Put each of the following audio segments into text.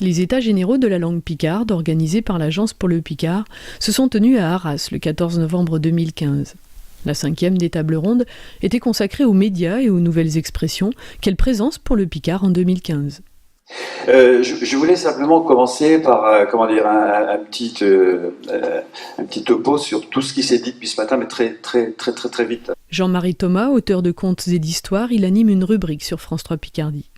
Les États généraux de la langue picarde, organisés par l'Agence pour le Picard, se sont tenus à Arras le 14 novembre 2015. La 5e des tables rondes était consacrée aux médias et aux nouvelles expressions. Quelle présence pour le Picard en 2015 ? Je voulais simplement commencer par un petit topo sur tout ce qui s'est dit depuis ce matin, mais très vite. Jean-Marie Thomas, auteur de contes et d'histoires, il anime une rubrique sur France 3 Picardie.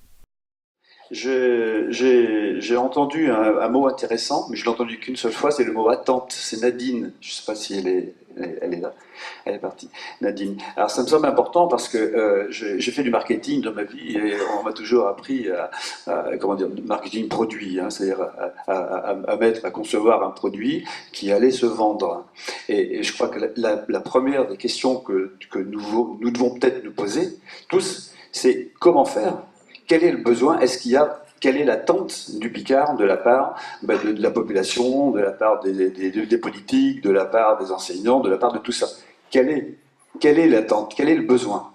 J'ai entendu un mot intéressant, mais je l'ai entendu qu'une seule fois, c'est le mot attente. C'est Nadine. Je ne sais pas si elle est là. Elle est partie. Nadine. Alors ça me semble important parce que j'ai fait du marketing dans ma vie et on m'a toujours appris marketing produit, hein, c'est-à-dire à concevoir un produit qui allait se vendre. Et je crois que la première des questions que nous devons peut-être nous poser tous, c'est comment faire ? Quel est le besoin ? Quelle est l'attente du Picard de la part de la population, de la part des politiques, de la part des enseignants, de la part de tout ça ? Quelle est l'attente ? Quel est le besoin ?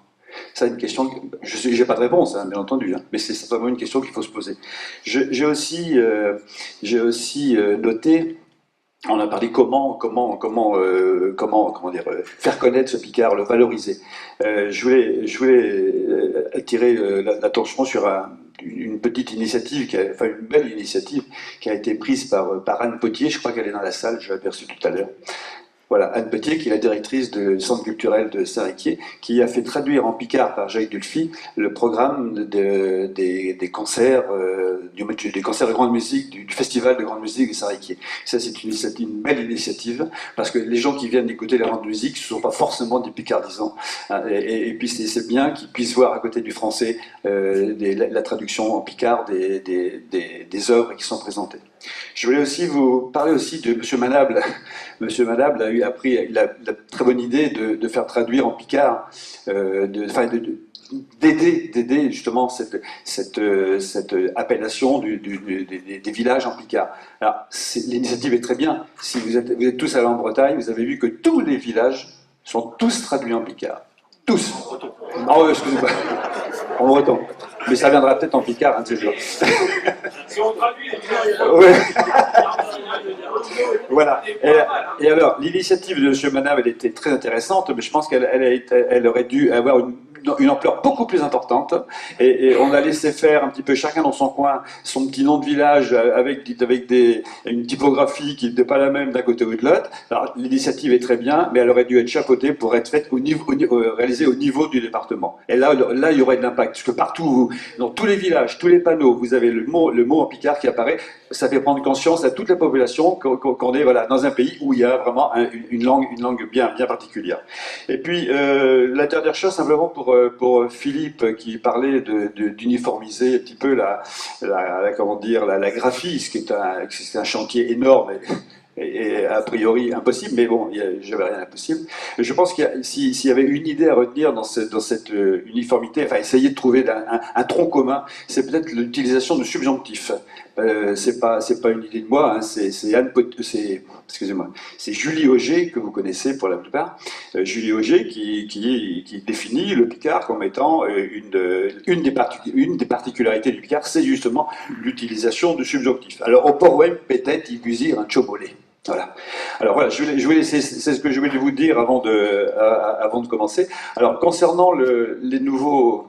C'est une question, je n'ai pas de réponse, hein, bien entendu, hein, mais c'est simplement une question qu'il faut se poser. J'ai aussi noté. On a parlé comment faire connaître ce Picard, le valoriser. Je voulais attirer l'attention sur une petite initiative, une belle initiative qui a été prise par Anne Potier. Je crois qu'elle est dans la salle, je l'ai aperçue tout à l'heure. Voilà, Anne Potier, qui est la directrice du centre culturel de Saint-Riquier, qui a fait traduire en picard par Jacques Dulphy le programme des concerts, des concerts de grande musique, du festival de grande musique de Saint-Riquier. Ça, c'est une belle initiative, parce que les gens qui viennent écouter la grande musique ne sont pas forcément des picardisants. Et puis, c'est bien qu'ils puissent voir à côté du français la traduction en picard des œuvres qui sont présentées. Je voulais aussi vous parler aussi de M. Manable. M. Manable a la très bonne idée de faire traduire en picard, d'aider justement cette appellation des villages en picard. Alors, l'initiative est très bien. Si vous êtes tous allés en Bretagne, vous avez vu que tous les villages sont tous traduits en picard. Tous. Ah oui, excusez-moi. En breton. Mais ça viendra peut-être en picard, un de ces jours. Si on traduit les villages. Ouais. Voilà. Et alors, l'initiative de M. Manable, elle était très intéressante, mais je pense qu'elle aurait dû avoir une ampleur beaucoup plus importante. Et on a laissé faire un petit peu chacun dans son coin son petit nom de village avec une typographie qui n'était pas la même d'un côté ou de l'autre. Alors, l'initiative est très bien, mais elle aurait dû être chapeautée pour être faite réalisée au niveau du département. Et là, il y aurait de l'impact. Parce que partout, dans tous les villages, tous les panneaux, vous avez le mot en picard qui apparaît. Ça fait prendre conscience à toute la population qu'on est dans un pays où il y a vraiment une langue bien particulière. Et puis, la dernière chose, simplement pour Philippe, qui parlait d'uniformiser un petit peu la graphie, ce qui est un chantier énorme et a priori impossible, mais bon, j'avais rien d'impossible. Je pense qu'il s'il y avait une idée à retenir dans cette uniformité, enfin essayer de trouver un tronc commun, c'est peut-être l'utilisation du subjonctif. C'est pas une idée de moi, hein, c'est Julie Auger, que vous connaissez pour la plupart, Julie Auger qui définit le picard comme étant une des particularités du picard, c'est justement l'utilisation du subjonctif. Alors au Porwem, peut-être il gusire un chobolé. Voilà. Alors voilà, c'est ce que je voulais vous dire avant de commencer. Alors concernant les nouveaux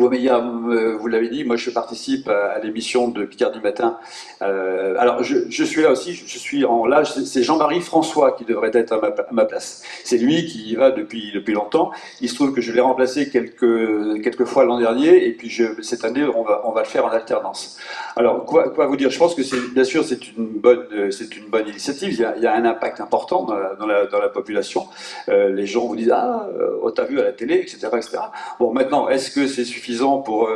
médias, vous l'avez dit, moi je participe à l'émission de Picardie Matin. Alors je suis là aussi, je suis en l'âge, c'est Jean-Marie François qui devrait être à ma place. C'est lui qui y va depuis longtemps. Il se trouve que je l'ai remplacé quelques fois l'an dernier, et puis cette année on va le faire en alternance. Alors quoi vous dire ? Je pense que bien sûr c'est une bonne initiative. Il y a un impact important dans la population. Les gens vous disent on t'a vu à la télé, etc., etc. Bon, maintenant, est-ce que c'est suffisant pour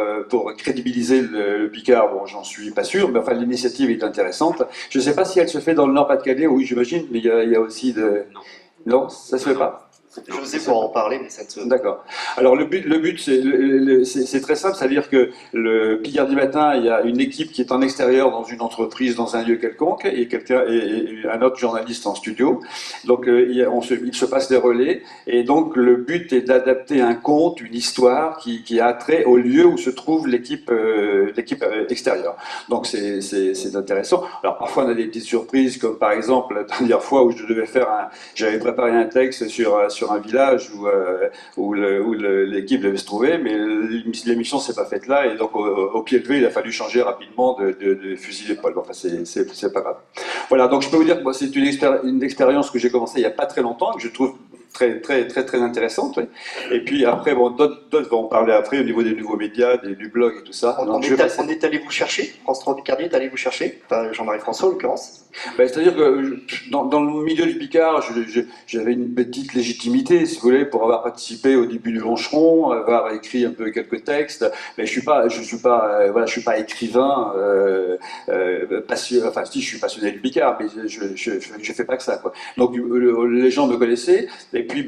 crédibiliser le Picard? Bon, j'en suis pas sûr, mais enfin l'initiative est intéressante. Je ne sais pas si elle se fait dans le Nord-Pas-de-Calais, oui j'imagine, mais il y a aussi de... Non, ça se fait pas. José pour en parler, mais ça ne se... D'accord. Alors le but c'est très simple, c'est-à-dire que le Picardie Matin, il y a une équipe qui est en extérieur dans une entreprise, dans un lieu quelconque, et un autre journaliste en studio. Donc il se passe des relais, et donc le but est d'adapter un conte, une histoire qui a trait au lieu où se trouve l'équipe extérieure. Donc c'est intéressant. Alors parfois on a des petites surprises, comme par exemple la dernière fois où j'avais préparé un texte sur un village où l'équipe devait se trouver, mais l'émission s'est pas faite là, et donc au pied levé, il a fallu changer rapidement de fusil d'épaule. Enfin, c'est pas grave. Voilà, donc je peux vous dire que moi, c'est une expérience que j'ai commencée il y a pas très longtemps, que je trouve très intéressante. Oui. Et puis après, bon, d'autres vont en parler après au niveau des nouveaux médias, du blog et tout ça. On est allé vous chercher, France 3 Picardie est allé vous chercher, enfin, Jean-Marie François en l'occurrence. Ben, c'est-à-dire que dans le milieu du Picard, j'avais une petite légitimité, si vous voulez, pour avoir participé au début du Longeron, avoir écrit un peu quelques textes. Mais je suis pas écrivain passionné. Enfin, si, je suis passionné du Picard, mais je fais pas que ça, quoi. Donc les gens me connaissaient. Et puis,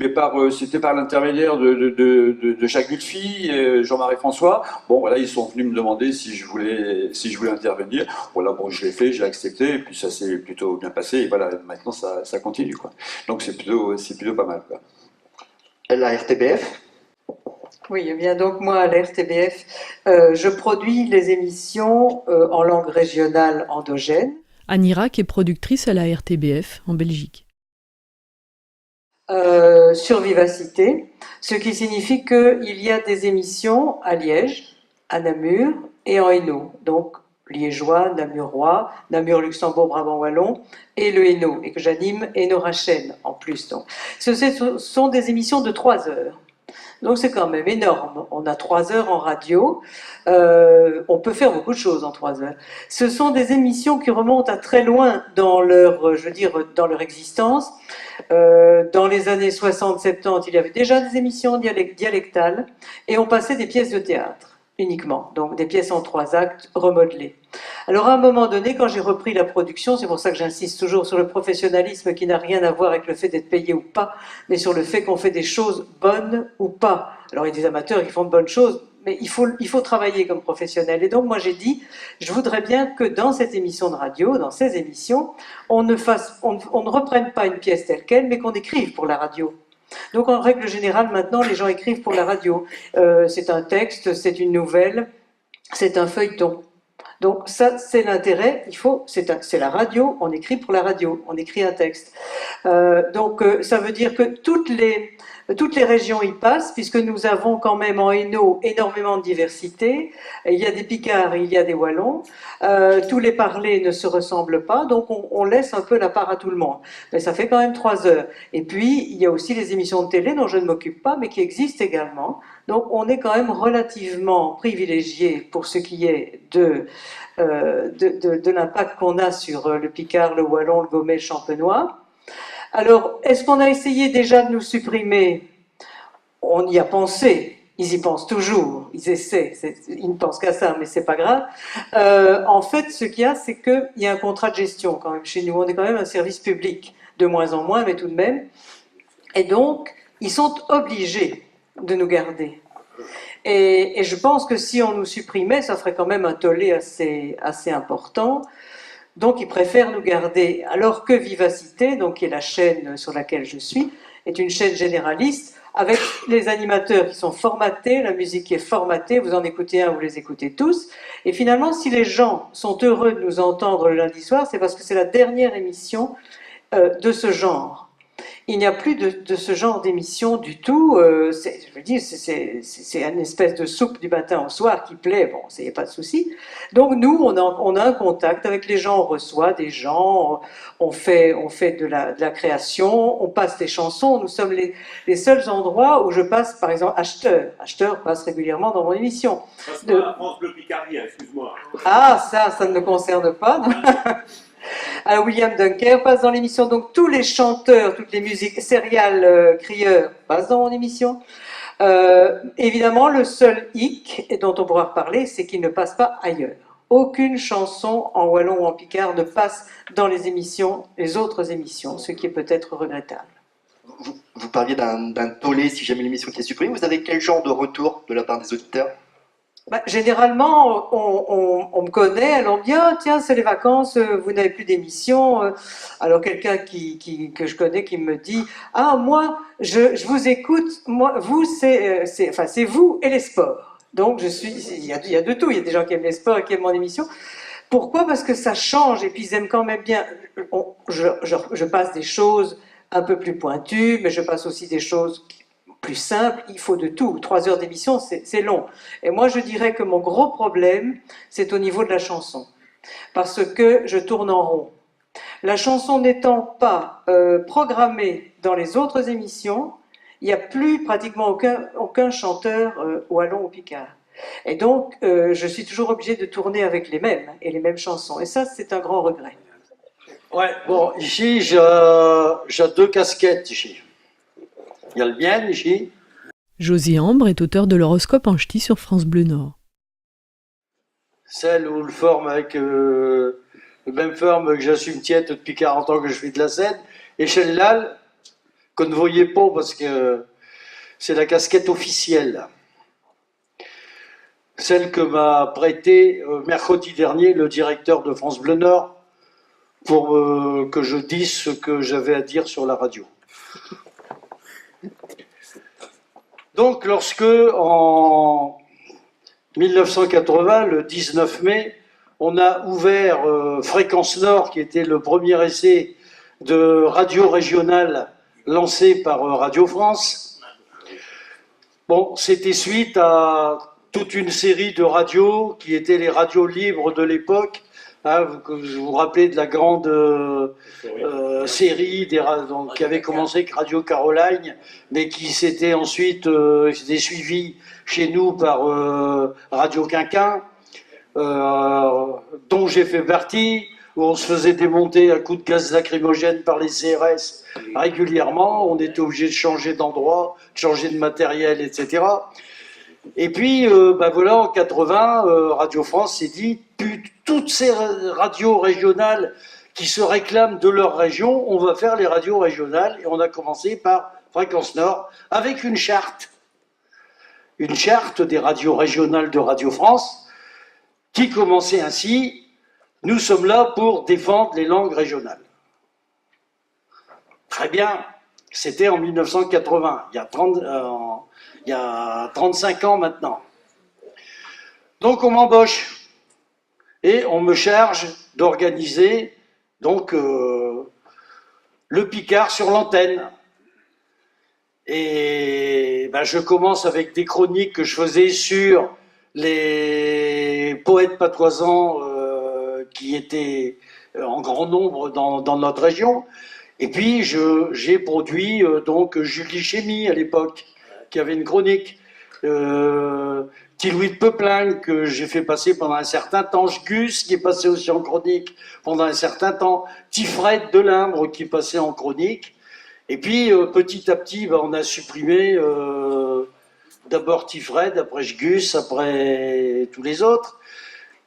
c'était par l'intermédiaire de Jacques Gulfi, Jean-Marie François. Bon, voilà, ils sont venus me demander si je voulais intervenir. Voilà, bon, je l'ai fait, j'ai accepté, et puis ça s'est plutôt bien passé. Et voilà, maintenant ça continue, quoi. Donc c'est plutôt pas mal, quoi. La RTBF. Oui, eh bien donc moi à la RTBF, je produis les émissions en langue régionale endogène. Anne Irac est productrice à la RTBF en Belgique. Sur Vivacité, ce qui signifie qu'il y a des émissions à Liège, à Namur et en Hainaut, donc liégeois, namurois, Namur-Luxembourg, Brabant-Wallon et le Hainaut, et que j'anime Hainaut-Rachel en plus. Donc. Ce sont des émissions de 3 heures. Donc c'est quand même énorme. On a 3 heures en radio. On peut faire beaucoup de choses en 3 heures. Ce sont des émissions qui remontent à très loin dans dans leur existence. Dans les années 60-70, il y avait déjà des émissions dialectales et on passait des pièces de théâtre uniquement, donc des pièces en 3 actes remodelées. Alors à un moment donné, quand j'ai repris la production, c'est pour ça que j'insiste toujours sur le professionnalisme qui n'a rien à voir avec le fait d'être payé ou pas, mais sur le fait qu'on fait des choses bonnes ou pas. Alors il y a des amateurs qui font de bonnes choses, mais il faut travailler comme professionnel. Et donc moi j'ai dit, je voudrais bien que dans cette émission de radio, dans ces émissions, on ne reprenne pas une pièce telle quelle, mais qu'on écrive pour la radio. Donc en règle générale, maintenant, les gens écrivent pour la radio. C'est un texte, c'est une nouvelle, c'est un feuilleton. Donc ça, c'est l'intérêt, c'est la radio, on écrit pour la radio, on écrit un texte. Donc ça veut dire que toutes les régions y passent, puisque nous avons quand même en Hainaut énormément de diversité. Il y a des Picards, il y a des Wallons. Tous les parlers ne se ressemblent pas, donc on laisse un peu la part à tout le monde. Mais ça fait quand même 3 heures. Et puis, il y a aussi les émissions de télé dont je ne m'occupe pas, mais qui existent également. Donc on est quand même relativement privilégié pour ce qui est de l'impact qu'on a sur le Picard, le Wallon, le Gaumet, le Champenois. Alors, est-ce qu'on a essayé déjà de nous supprimer? On y a pensé, ils y pensent toujours, ils essaient, ils ne pensent qu'à ça, mais c'est pas grave. En fait, ce qu'il y a, c'est qu'il y a un contrat de gestion quand même chez nous, on est quand même un service public, de moins en moins, mais tout de même. Et donc, ils sont obligés de nous garder. Et je pense que si on nous supprimait, ça ferait quand même un tollé assez important. Donc ils préfèrent nous garder, alors que Vivacité, donc qui est la chaîne sur laquelle je suis, est une chaîne généraliste, avec les animateurs qui sont formatés, la musique qui est formatée, vous en écoutez un, vous les écoutez tous, et finalement si les gens sont heureux de nous entendre le lundi soir, c'est parce que c'est la dernière émission de ce genre. Il n'y a plus de ce genre d'émission du tout. Je veux dire, c'est une espèce de soupe du matin au soir qui plaît. Bon, il n'y a pas de souci. Donc nous, on a un contact avec les gens, on reçoit des gens, on fait de la création, on passe des chansons. Nous sommes les seuls endroits où je passe, par exemple, Acheteur. Acheteur passe régulièrement dans mon émission. France Bleu Picardie, excuse-moi. Ah, ça ne me concerne pas. William Dunker passe dans l'émission, donc tous les chanteurs, toutes les musiques serial crieurs passent dans mon émission. Évidemment, le seul hic, et dont on pourra reparler, c'est qu'il ne passe pas ailleurs. Aucune chanson en wallon ou en picard ne passe dans les autres émissions, ce qui est peut-être regrettable. vous parliez d'un tollé si jamais l'émission qui est supprimée. Vous avez quel genre de retour de la part des auditeurs? Généralement, on me connaît, alors on me dit ah, tiens, c'est les vacances, vous n'avez plus d'émission. Alors quelqu'un que je connais qui me dit ah, moi, je vous écoute, moi, vous, c'est vous et les sports. Donc il y a de tout, il y a des gens qui aiment les sports et qui aiment mon émission. Pourquoi? Parce que ça change et puis ils aiment quand même bien. Je passe des choses un peu plus pointues, mais je passe aussi des choses plus simples. Il faut de tout. 3 heures d'émission, c'est long. Et moi, je dirais que mon gros problème, c'est au niveau de la chanson. Parce que je tourne en rond. La chanson n'étant pas programmée dans les autres émissions, il n'y a plus pratiquement aucun chanteur wallon ou picard. Et donc, je suis toujours obligée de tourner avec les mêmes et les mêmes chansons. Et ça, c'est un grand regret. Ouais, bon, ici, j'ai 2 casquettes, ici. Il y a le mien, ici. Josie Ambre est auteur de l'horoscope en ch'ti sur France Bleu Nord. Celle où le forme avec le même forme que j'assume tiède depuis 40 ans que je fais de la scène. Et celle-là, qu'on ne voyait pas parce que c'est la casquette officielle. Celle que m'a prêtée mercredi dernier le directeur de France Bleu Nord pour que je dise ce que j'avais à dire sur la radio. Donc, lorsque, en 1980, le 19 mai, on a ouvert Fréquence Nord, qui était le premier essai de radio régionale lancé par Radio France. Bon, c'était suite à toute une série de radios qui étaient les radios libres de l'époque. Hein, vous vous rappelez de la grande série qui avait commencé avec Radio Caroline, mais qui s'était ensuite suivie chez nous par Radio Quinquin, dont j'ai fait partie, où on se faisait démonter à coups de gaz lacrymogène par les CRS régulièrement. On était obligé de changer d'endroit, de changer de matériel, etc. Et puis, voilà, en 80, Radio France s'est dit, toutes ces radios régionales qui se réclament de leur région, on va faire les radios régionales. Et on a commencé par Fréquence Nord, avec une charte des radios régionales de Radio France, qui commençait ainsi, nous sommes là pour défendre les langues régionales. Très bien, c'était en 1980, il y a 35 ans maintenant. Donc on m'embauche et on me charge d'organiser donc le Picard sur l'antenne. Et je commence avec des chroniques que je faisais sur les poètes patoisans qui étaient en grand nombre dans notre région. Et puis j'ai produit donc Julie Chémy à l'époque, qui avait une chronique, Petit Louis de Peuplin, que j'ai fait passer pendant un certain temps, Gus, qui est passé aussi en chronique pendant un certain temps, Tifred de Limbre, qui passait en chronique. Et puis, petit à petit, on a supprimé d'abord Tifred, après Gus, après tous les autres.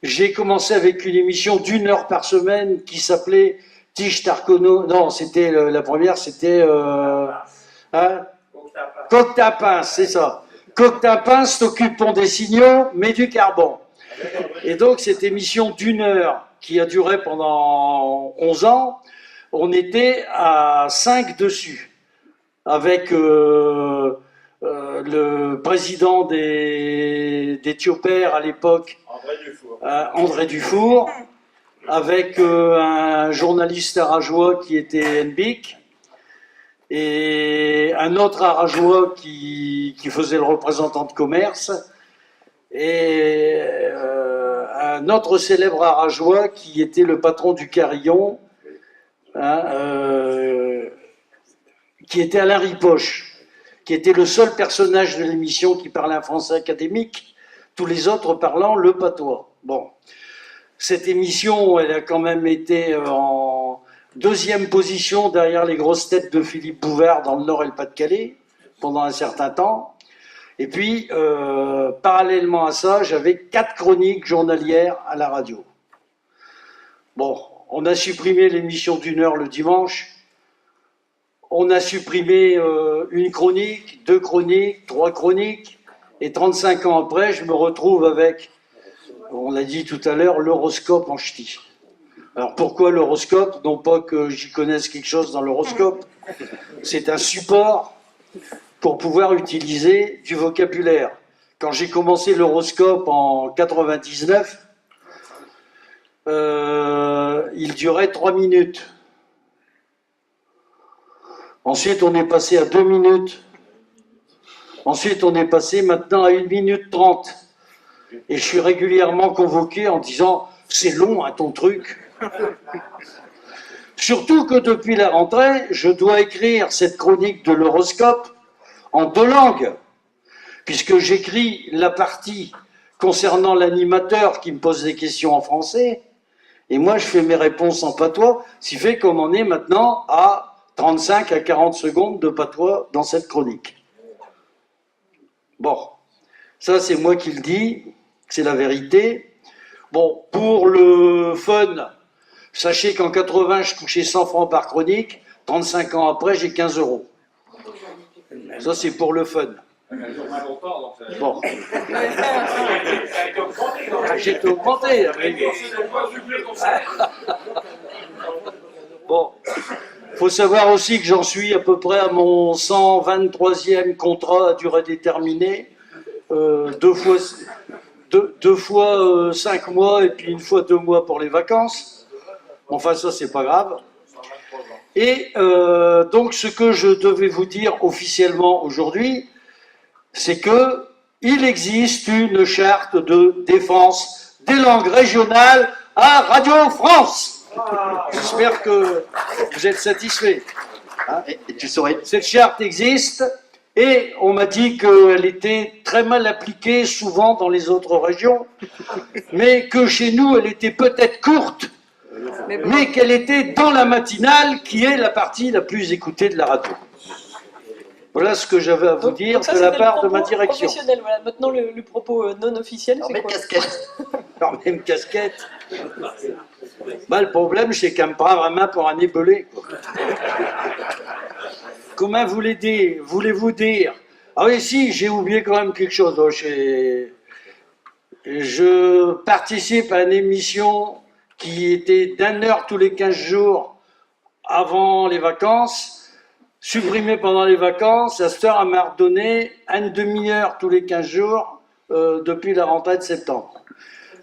J'ai commencé avec une émission d'1 heure par semaine qui s'appelait Tige Tarcono. Non, c'était la première, c'était... Coctapin, c'est ça. Coctapin s'occupe des signaux, mais du carbone. Et donc, cette émission d'1 heure qui a duré pendant 11 ans, on était à 5 dessus, avec le président des Thiopères à l'époque, André Dufour, avec un journaliste arageois qui était Henbic, et un autre arageois qui faisait le représentant de commerce, et un autre célèbre arageois qui était le patron du Carillon, qui était Alain Ripoche, qui était le seul personnage de l'émission qui parlait un français académique, tous les autres parlant le patois. Bon, cette émission, elle a quand même été en 2e position derrière les grosses têtes de Philippe Bouvard dans le Nord et le Pas-de-Calais pendant un certain temps. Et puis, parallèlement à ça, j'avais 4 chroniques journalières à la radio. Bon, on a supprimé l'émission d'1 heure le dimanche. on a supprimé une chronique, 2 chroniques, 3 chroniques, et 35 ans après, je me retrouve avec, on l'a dit tout à l'heure, l'horoscope en ch'ti. Alors pourquoi l'horoscope? Non pas que j'y connaisse quelque chose dans l'horoscope, c'est un support pour pouvoir utiliser du vocabulaire. Quand j'ai commencé l'horoscope en 99, il durait 3 minutes. Ensuite, on est passé à 2 minutes. Ensuite, on est passé maintenant à 1 minute 30. Et je suis régulièrement convoqué en disant « c'est long, hein, ton truc ». Surtout que depuis la rentrée, je dois écrire cette chronique de l'horoscope en 2 langues, puisque j'écris la partie concernant l'animateur qui me pose des questions en français, et moi je fais mes réponses en patois, ce qui fait qu'on en est maintenant à 35 à 40 secondes de patois dans cette chronique. Bon, ça c'est moi qui le dis, c'est la vérité. Bon, pour le fun, sachez qu'en 80, je touchais 100 francs par chronique, 35 ans après, j'ai 15 €. Ça c'est pour le fun. Bon. J'ai été augmenté. Bon. Il faut savoir aussi que j'en suis à peu près à mon 123e contrat à durée déterminée, 2 fois 5 mois et puis 1 fois 2 mois pour les vacances. Enfin ça c'est pas grave. Et donc ce que je devais vous dire officiellement aujourd'hui, c'est que il existe une charte de défense des langues régionales à Radio France. J'espère que vous êtes satisfaits. Hein, Et tu saurais. cette charte existe et on m'a dit qu'elle était très mal appliquée souvent dans les autres régions, mais que chez nous elle était peut-être courte, mais qu'elle était dans la matinale qui est la partie la plus écoutée de la radio. Voilà ce que j'avais à vous dire ça, de la c'était part le de ma propos direction. professionnel, voilà. Maintenant, le propos non officiel, Alors, c'est mets quoi? casquette. Alors, même casquette. Bah, le problème, c'est qu'elle me prend vraiment pour un ébelé. Comment voulez-vous dire? Ah oui, si, j'ai oublié quand même quelque chose. Oh, je participe à une émission qui était d'1 heure tous les 15 jours avant les vacances, supprimée pendant les vacances. À cette heure, elle m'a redonné 1/2 heure tous les 15 jours depuis la rentrée de septembre,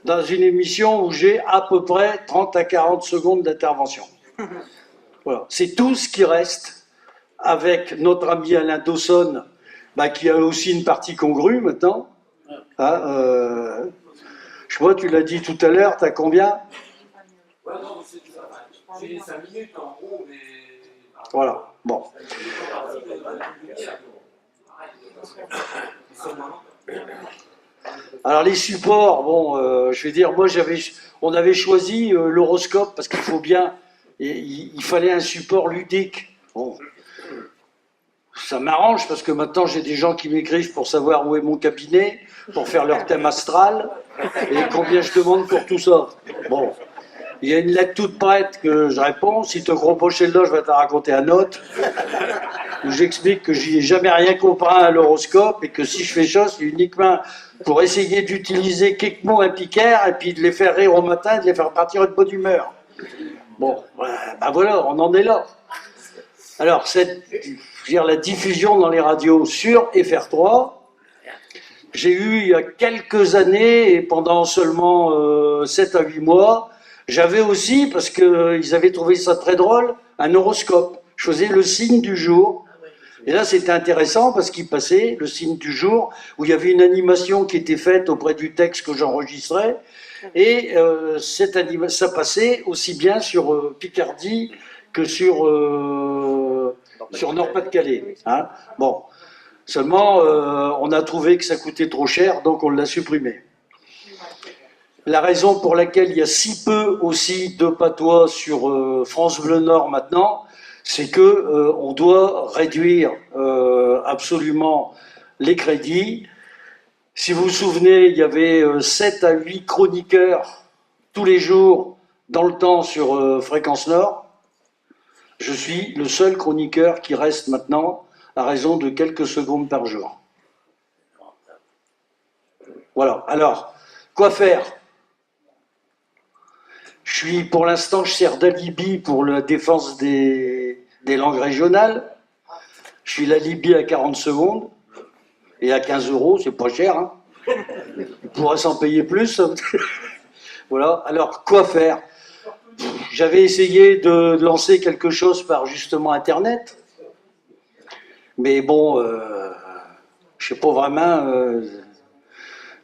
dans une émission où j'ai à peu près 30 à 40 secondes d'intervention. Voilà. C'est tout ce qui reste avec notre ami Alain Dawson, qui a aussi une partie congrue maintenant. Hein, je sais pas, tu l'as dit tout à l'heure, t'as combien? Ouais, non, c'est 5 minutes en gros, mais. Voilà, bon. Alors les supports, bon, je vais dire, moi on avait choisi l'horoscope parce qu'il faut bien, il fallait un support ludique. Bon, ça m'arrange parce que maintenant j'ai des gens qui m'écrivent pour savoir où est mon cabinet, pour faire leur thème astral et combien je demande pour tout ça. Bon, il y a une lettre toute prête que je réponds. Si tu te reproches là, je vais te raconter un autre où j'explique que j'y ai jamais rien compris à l'horoscope et que si je fais ça, c'est uniquement pour essayer d'utiliser quelques mots impicaires et puis de les faire rire au matin et de les faire partir de bonne humeur. Bon, ben voilà, on en est là. Alors, la diffusion dans les radios sur FR3, j'ai eu il y a quelques années, et pendant seulement 7 à 8 mois, j'avais aussi, parce qu'ils avaient trouvé ça très drôle, un horoscope. Je faisais le signe du jour. Et là, c'était intéressant parce qu'il passait le signe du jour, où il y avait une animation qui était faite auprès du texte que j'enregistrais. Et ça passait aussi bien sur Picardie que sur Nord-Pas-de-Calais. Hein, bon. Seulement, on a trouvé que ça coûtait trop cher, donc on l'a supprimé. La raison pour laquelle il y a si peu aussi de patois sur France Bleu Nord maintenant, c'est que on doit réduire absolument les crédits. Si vous vous souvenez, il y avait 7 à 8 chroniqueurs tous les jours dans le temps sur Fréquence Nord. Je suis le seul chroniqueur qui reste maintenant à raison de quelques secondes par jour. Voilà. Alors, quoi faire? Pour l'instant, je sers d'alibi pour la défense des langues régionales. Je suis l'alibi à 40 secondes et à 15 €, c'est pas cher. Hein. On pourrait s'en payer plus. Voilà. Alors, quoi faire? J'avais essayé de lancer quelque chose par justement Internet. Mais bon, je sais pas vraiment,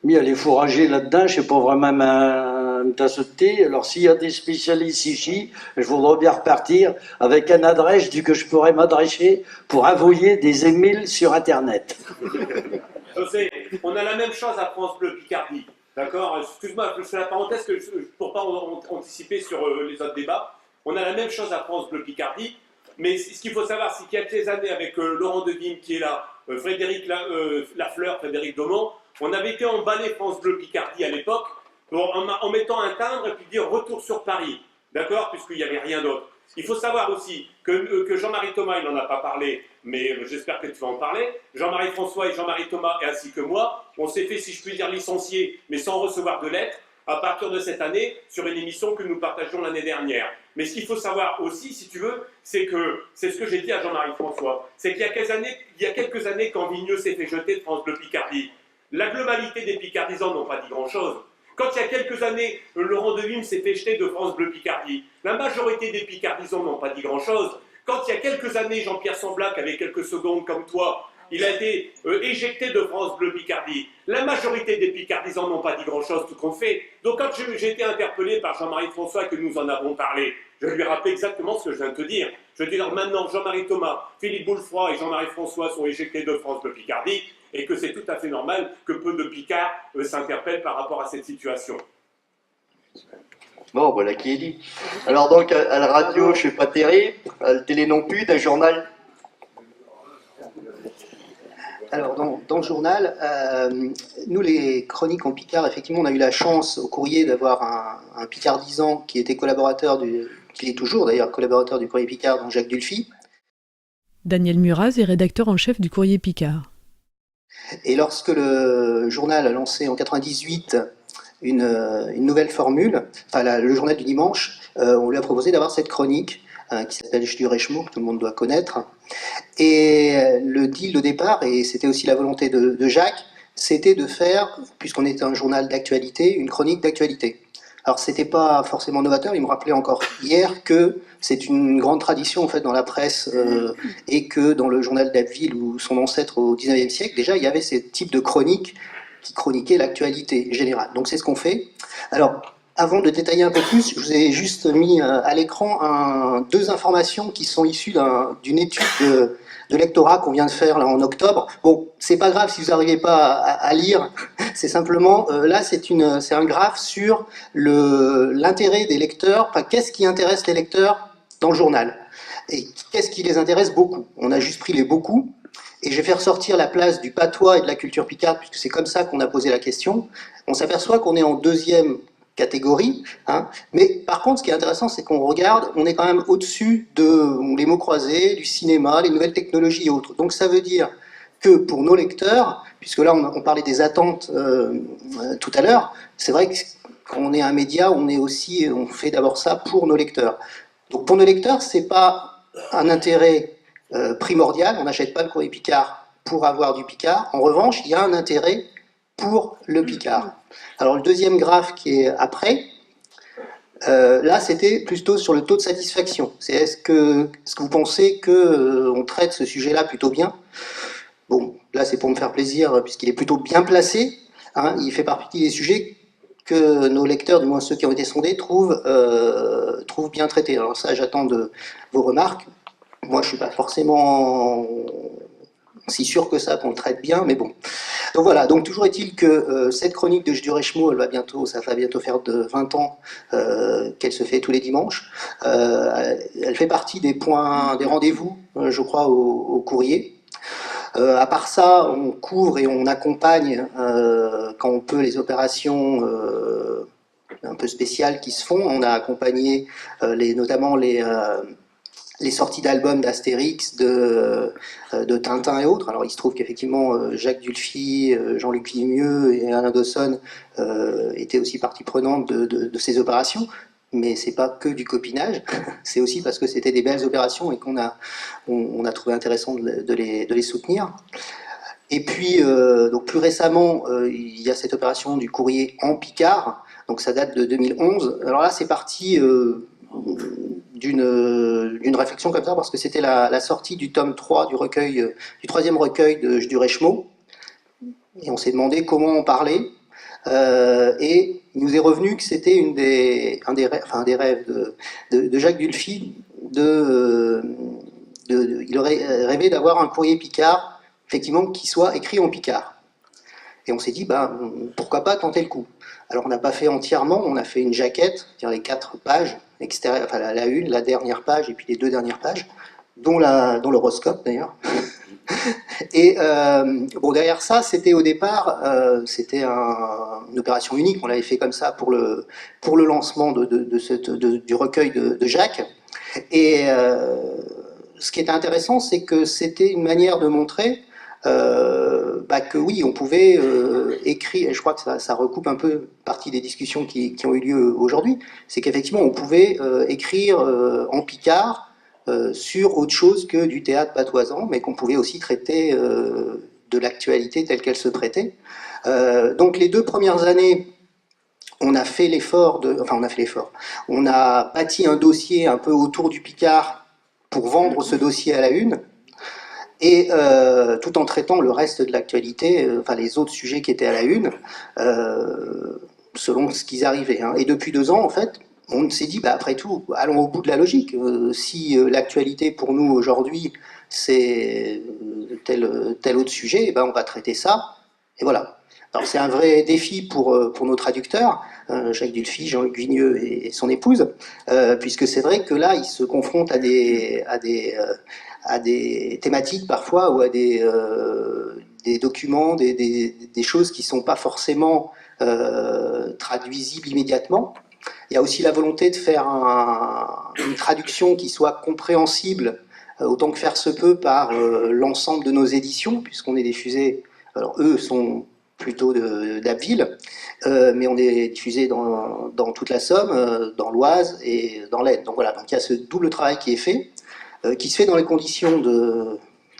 mis à les fourrager là-dedans, je sais pas vraiment me tasse de thé. Alors s'il y a des spécialistes ici, je voudrais bien repartir avec une adresse que je pourrais m'adresser pour envoyer des emails sur Internet. José, on a la même chose à France Bleu Picardie. D'accord? Excuse-moi, je fais la parenthèse pour pas anticiper sur les autres débats. On a la même chose à France Bleu Picardie. Mais ce qu'il faut savoir, c'est qu'il y a quelques années, avec Laurent Devine qui est là, Frédéric Lafleur, Frédéric Daumont, on avait été emballé France Bleu Picardie à l'époque en mettant un timbre et puis dire retour sur Paris. D'accord? Puisqu'il n'y avait rien d'autre. Il faut savoir aussi que Jean-Marie Thomas, il n'en a pas parlé, mais j'espère que tu vas en parler. Jean-Marie François et Jean-Marie Thomas, ainsi que moi, on s'est fait, si je puis dire, licencier, mais sans recevoir de lettres, à partir de cette année, sur une émission que nous partagions l'année dernière. Mais ce qu'il faut savoir aussi, si tu veux, c'est ce que j'ai dit à Jean-Marie François, c'est qu'il y a quelques années, quand Vigneux s'est fait jeter de France Bleu Picardie, la globalité des Picardisans n'ont pas dit grand-chose. Quand il y a quelques années, Laurent Devine s'est fait jeter de France Bleu Picardie, la majorité des Picardisans n'ont pas dit grand-chose. Quand il y a quelques années, Jean-Pierre Samblac, avec quelques secondes comme toi, il a été éjecté de France Bleu Picardie. La majorité des Picardisans n'ont pas dit grand-chose, tout compte fait. Donc quand j'ai été interpellé par Jean-Marie François et que nous en avons parlé, je lui ai rappelé exactement ce que je viens de te dire. Je dis alors maintenant, Jean-Marie Thomas, Philippe Boulefroy et Jean-Marie François sont éjectés de France Bleu Picardie et que c'est tout à fait normal que peu de Picards s'interpellent par rapport à cette situation. Bon, voilà qui est dit. Alors donc, à la radio, je suis pas terrible, à la télé non plus, d'un journal. Alors, dans le journal, nous, les chroniques en Picard, effectivement, on a eu la chance au courrier d'avoir un Picardisant qui était collaborateur qui est toujours d'ailleurs collaborateur du Courrier Picard, donc Jacques Dulphy. Daniel Muraz est rédacteur en chef du Courrier Picard. Et lorsque le journal a lancé en 98 une nouvelle formule, enfin le journal du dimanche, on lui a proposé d'avoir cette chronique qui s'appelle Je du Réchemont, que tout le monde doit connaître. Et le deal de départ, et c'était aussi la volonté de Jacques, c'était de faire, puisqu'on était un journal d'actualité, une chronique d'actualité. Alors c'était pas forcément novateur, il me rappelait encore hier que c'est une grande tradition en fait dans la presse et que dans le journal d'Abbeville ou son ancêtre au 19e siècle, déjà il y avait ce type de chronique qui chroniquait l'actualité générale. Donc c'est ce qu'on fait. Alors avant de détailler un peu plus, je vous ai juste mis à l'écran deux informations qui sont issues d'une étude de lectorat qu'on vient de faire là, en octobre. Bon, c'est pas grave si vous n'arrivez pas à lire, c'est simplement, là c'est un graphe sur l'intérêt des lecteurs, enfin qu'est-ce qui intéresse les lecteurs dans le journal, et qu'est-ce qui les intéresse beaucoup. On a juste pris les beaucoup, et je vais faire ressortir la place du patois et de la culture picarde, puisque c'est comme ça qu'on a posé la question. On s'aperçoit qu'on est en deuxième catégorie, hein. Mais par contre ce qui est intéressant c'est qu'on regarde, on est quand même au-dessus des mots croisés, du cinéma, les nouvelles technologies et autres. Donc ça veut dire que pour nos lecteurs, puisque là on parlait des attentes tout à l'heure, c'est vrai que quand on est un média, on fait d'abord ça pour nos lecteurs. Donc pour nos lecteurs, c'est pas un intérêt primordial, on n'achète pas le Courrier Picard pour avoir du Picard. En revanche, il y a un intérêt pour le Picard. Alors le deuxième graphe qui est après, là c'était plutôt sur le taux de satisfaction. C'est est-ce que vous pensez qu'on traite ce sujet-là plutôt bien? Bon, là c'est pour me faire plaisir puisqu'il est plutôt bien placé, hein, il fait partie des sujets que nos lecteurs, du moins ceux qui ont été sondés, trouvent bien traités. Alors ça j'attends de vos remarques. Moi je ne suis pas forcément si sûr que ça qu'on le traite bien, mais bon. Donc voilà, donc toujours est-il que cette chronique de Je du Réchemont, ça va bientôt faire de 20 ans qu'elle se fait tous les dimanches. Elle fait partie des rendez-vous, je crois, au courrier. À part ça, on couvre et on accompagne, quand on peut, les opérations un peu spéciales qui se font. On a accompagné notamment les sorties d'albums d'Astérix, de Tintin et autres. Alors il se trouve qu'effectivement Jacques Dulphy, Jean-Luc Vimieux et Alain Dawson étaient aussi partie prenante de ces opérations, mais c'est pas que du copinage, c'est aussi parce que c'était des belles opérations et qu'on a trouvé intéressant de les soutenir. Et puis, donc plus récemment, il y a cette opération du courrier en Picard, donc ça date de 2011. Alors là, c'est parti d'une réflexion comme ça, parce que c'était la sortie du tome 3 du troisième recueil du Réchemot, et on s'est demandé comment en parler, et il nous est revenu que c'était un des rêves de Jacques Dulphy, il aurait rêvé d'avoir un courrier Picard, effectivement, qui soit écrit en Picard. Et on s'est dit, pourquoi pas tenter le coup. Alors on n'a pas fait entièrement, on a fait une jaquette, c'est-à-dire les 4 pages extérieures, enfin la une, la dernière page et puis les 2 dernières pages, dont l'horoscope d'ailleurs. Et derrière ça, c'était au départ, c'était une opération unique, on l'avait fait comme ça pour le lancement du recueil de Jacques. Et ce qui était intéressant, c'est que c'était une manière de montrer que oui, on pouvait écrire, et je crois que ça recoupe un peu partie des discussions qui ont eu lieu aujourd'hui, c'est qu'effectivement on pouvait écrire en Picard sur autre chose que du théâtre patoisant, mais qu'on pouvait aussi traiter de l'actualité telle qu'elle se prêtait. Donc les 2 premières années, on a fait l'effort, on a bâti un dossier un peu autour du Picard pour vendre ce dossier à la une, et tout en traitant le reste de l'actualité, les autres sujets qui étaient à la une, selon ce qu'ils arrivaient. Et depuis 2 ans, en fait, on s'est dit, après tout, allons au bout de la logique. Si l'actualité pour nous aujourd'hui, c'est tel autre sujet, on va traiter ça, et voilà. Alors c'est un vrai défi pour nos traducteurs, Jacques Dulphy, Jean-Luc Vigneux et son épouse, puisque c'est vrai que là, ils se confrontent à des thématiques parfois, ou à des documents, des choses qui ne sont pas forcément traduisibles immédiatement. Il y a aussi la volonté de faire une traduction qui soit compréhensible, autant que faire se peut, par l'ensemble de nos éditions, puisqu'on est diffusé, alors eux sont plutôt d'Abbeville, mais on est diffusé dans toute la Somme, dans l'Oise et dans l'Aisne. Donc voilà, donc il y a ce double travail qui est fait, qui se fait dans les conditions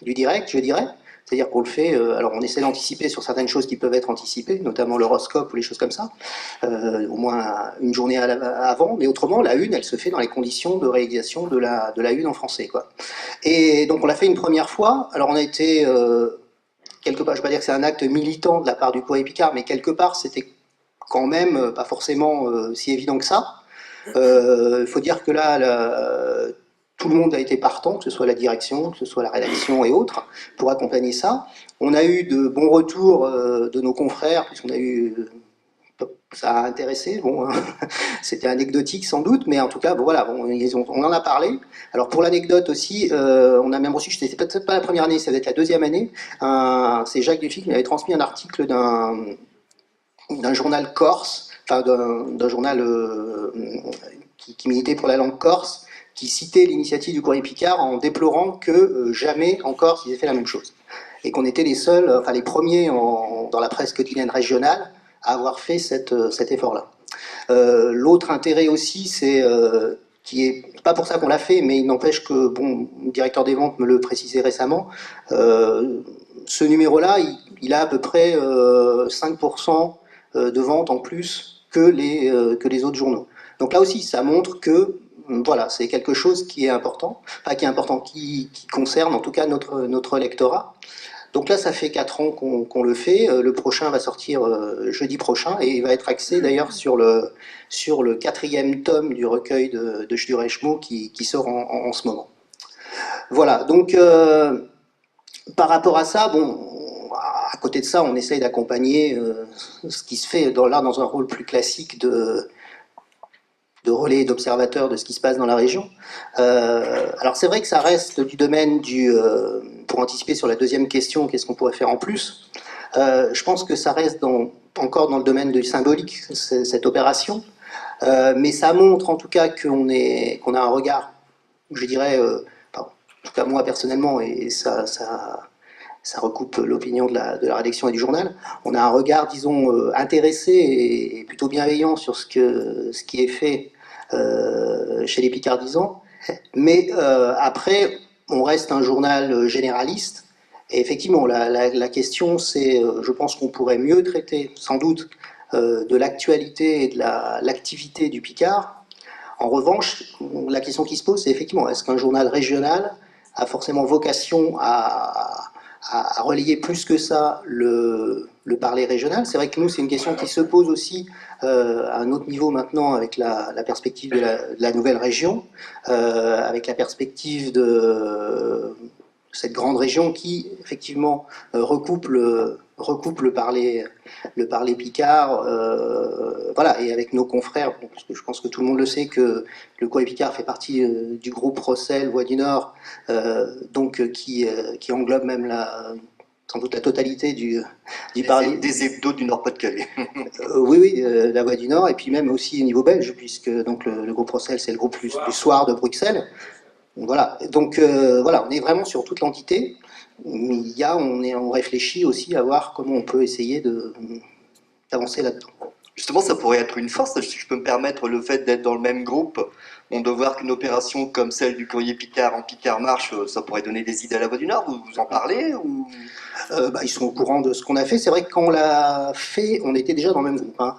du direct, je dirais. C'est-à-dire qu'on le fait, alors on essaie d'anticiper sur certaines choses qui peuvent être anticipées, notamment l'horoscope ou les choses comme ça, au moins une journée avant, mais autrement, la une, elle se fait dans les conditions de réalisation de la une en français, quoi. Et donc on l'a fait une première fois, alors on a été, quelque part, je ne vais pas dire que c'est un acte militant de la part du courrier Picard, mais quelque part, c'était quand même pas forcément si évident que ça. Il faut dire que là, tout le monde a été partant, que ce soit la direction, que ce soit la rédaction et autres, pour accompagner ça. On a eu de bons retours de nos confrères, puisqu'on a eu... ça a intéressé, bon, c'était anecdotique sans doute, mais en tout cas, voilà, on en a parlé. Alors pour l'anecdote aussi, on a même reçu, c'était peut-être pas la première année, ça va être la 2e année, c'est Jacques Dulphy qui m'avait transmis un article d'un journal corse, enfin d'un journal qui militait pour la langue corse, qui citait l'initiative du courrier Picard en déplorant que jamais en Corse ils aient fait la même chose. Et qu'on était les seuls, enfin les premiers dans la presse quotidienne régionale à avoir fait cet effort-là. L'autre intérêt aussi, c'est, qui est pas pour ça qu'on l'a fait, mais il n'empêche que, bon, le directeur des ventes me le précisait récemment, ce numéro-là, il a à peu près 5% de ventes en plus que les autres journaux. Donc là aussi, ça montre que voilà, c'est quelque chose qui est important, qui concerne en tout cas notre lectorat. Donc là, ça fait 4 ans qu'on le fait. Le prochain va sortir jeudi prochain et il va être axé d'ailleurs sur le 4e tome du recueil de du Réchemot qui sort en ce moment. Voilà, donc par rapport à ça, bon, à côté de ça, on essaye d'accompagner ce qui se fait dans un rôle plus classique de relais et d'observateur de ce qui se passe dans la région. Alors c'est vrai que ça reste du domaine pour anticiper sur la 2e question, qu'est-ce qu'on pourrait faire en plus, je pense que ça reste encore dans le domaine du symbolique, cette opération, mais ça montre en tout cas qu'on a un regard je dirais, en tout cas moi personnellement, et ça recoupe l'opinion de la rédaction et du journal, on a un regard, disons, intéressé et plutôt bienveillant sur ce qui est fait chez les Picardisans, mais après, on reste un journal généraliste, et effectivement, la question, c'est, je pense qu'on pourrait mieux traiter, sans doute, de l'actualité et de l'activité du Picard. En revanche, la question qui se pose, c'est effectivement, est-ce qu'un journal régional a forcément vocation à relayer plus que ça le parler régional? C'est vrai que nous, c'est une question qui se pose aussi à un autre niveau maintenant avec la perspective de la nouvelle région, avec la perspective de cette grande région qui, effectivement, recoupe le parler picard, voilà, et avec nos confrères, bon, parce que je pense que tout le monde le sait que le Courrier Picard fait partie du groupe Rossel, Voix du Nord, donc qui englobe même sans doute la totalité du parler. Des hebdos du Nord-Pas-de-Calais. Oui, la Voix du Nord, et puis même aussi au niveau belge, puisque donc le groupe Rossel, c'est le groupe du soir de Bruxelles. Voilà, donc voilà, on est vraiment sur toute l'entité, mais on réfléchit aussi à voir comment on peut essayer d'avancer là-dedans. Justement, ça pourrait être une force, si je peux me permettre, le fait d'être dans le même groupe. On doit voir qu'une opération comme celle du Courrier Picard en Picard Marche, ça pourrait donner des idées à la Voix du Nord. Vous en parlez ou... Ils sont au courant de ce qu'on a fait. C'est vrai que quand on l'a fait, on était déjà dans le même groupe. Hein.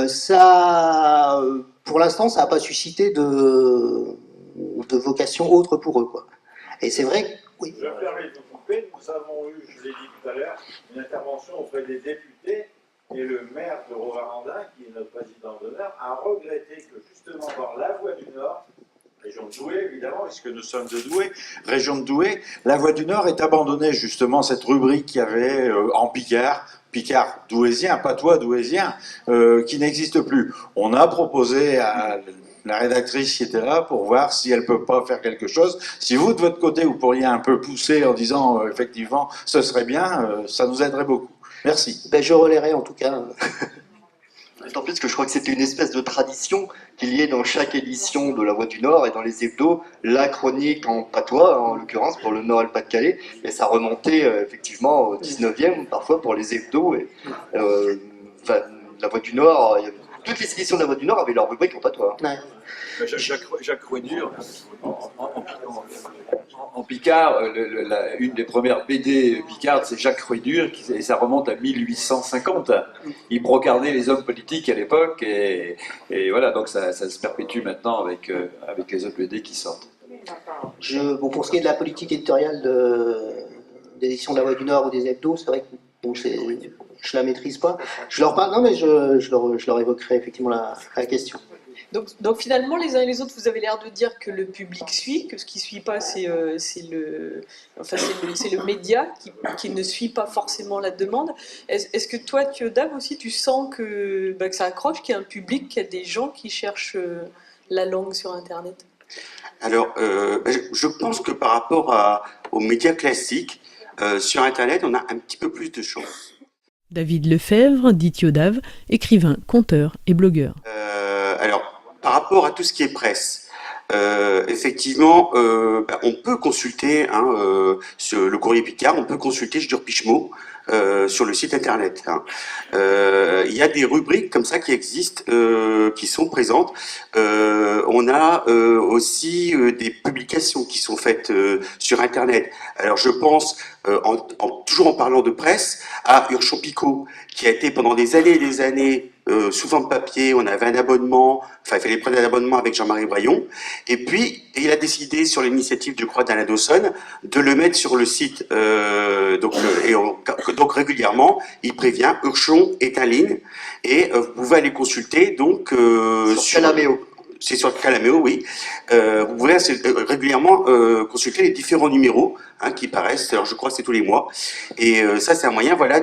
Ça, pour l'instant, ça n'a pas suscité de vocation autre pour eux, quoi. Et c'est vrai que, oui. Je me permets de vous couper. Nous avons eu, je l'ai dit tout à l'heure, une intervention auprès des députés et le maire de Rovarandin, qui est notre président d'honneur, a regretté que justement dans la Voix du Nord, région de Douai évidemment, puisque nous sommes de Douai, région de Douai, la Voix du Nord ait abandonné justement cette rubrique qu'il y avait en Picard douaisien, patois douaisien, qui n'existe plus. On a proposé à la rédactrice qui était là pour voir si elle peut pas faire quelque chose. Si vous, de votre côté, vous pourriez un peu pousser en disant effectivement, ce serait bien, ça nous aiderait beaucoup. Merci. Ben, je relayerai en tout cas. D'autant plus que je crois que c'était une espèce de tradition qu'il y ait dans chaque édition de La Voix du Nord et dans les hebdos la chronique en patois, en l'occurrence pour le Nord et le Pas-de-Calais, et ça remontait effectivement au 19e, parfois pour les hebdos. Et, La Voix du Nord, toutes les éditions de La Voix du Nord avaient leur rubrique en patois. Ouais. Jacques Rouenure, en Picard, une des premières BD picardes, c'est Jacques Rouenure, et ça remonte à 1850. Il brocardait les hommes politiques à l'époque, et voilà, donc ça se perpétue maintenant avec les autres BD qui sortent. Pour ce qui est de la politique éditoriale des éditions de La Voix du Nord ou des hebdos, c'est vrai que bon, je la maîtrise pas. Je leur parle, non mais je leur évoquerai effectivement la question. Donc finalement, les uns et les autres, vous avez l'air de dire que le public suit, que ce qui ne suit pas, c'est le média qui ne suit pas forcément la demande. Est-ce que toi, Théodave, aussi, tu sens que ça accroche, qu'il y a un public, qu'il y a des gens qui cherchent la langue sur Internet? Alors, je pense que par rapport aux médias classiques, sur Internet, on a un petit peu plus de chance. David Lefebvre, dit Théodave, écrivain, conteur et blogueur. Alors, par rapport à tout ce qui est presse, effectivement, on peut consulter sur le Courrier Picard, on peut consulter Jure Pichemot sur le site internet. Il y a des rubriques comme ça qui existent, qui sont présentes. On a aussi des publications qui sont faites sur internet. Alors je pense, toujours en parlant de presse, à Urchon-Picot, qui a été pendant des années et des années sous forme papier. On avait un abonnement, enfin il fallait prendre un abonnement avec Jean-Marie Braillon, et puis il a décidé, sur l'initiative, je crois, d'Alain Dawson, de le mettre sur le site. Donc régulièrement, il prévient, Urchon est en ligne, et vous pouvez aller consulter donc sur Calaméo. C'est sur Calaméo, oui. Vous pouvez régulièrement consulter les différents numéros qui paraissent. Alors je crois que c'est tous les mois, et ça c'est un moyen, voilà,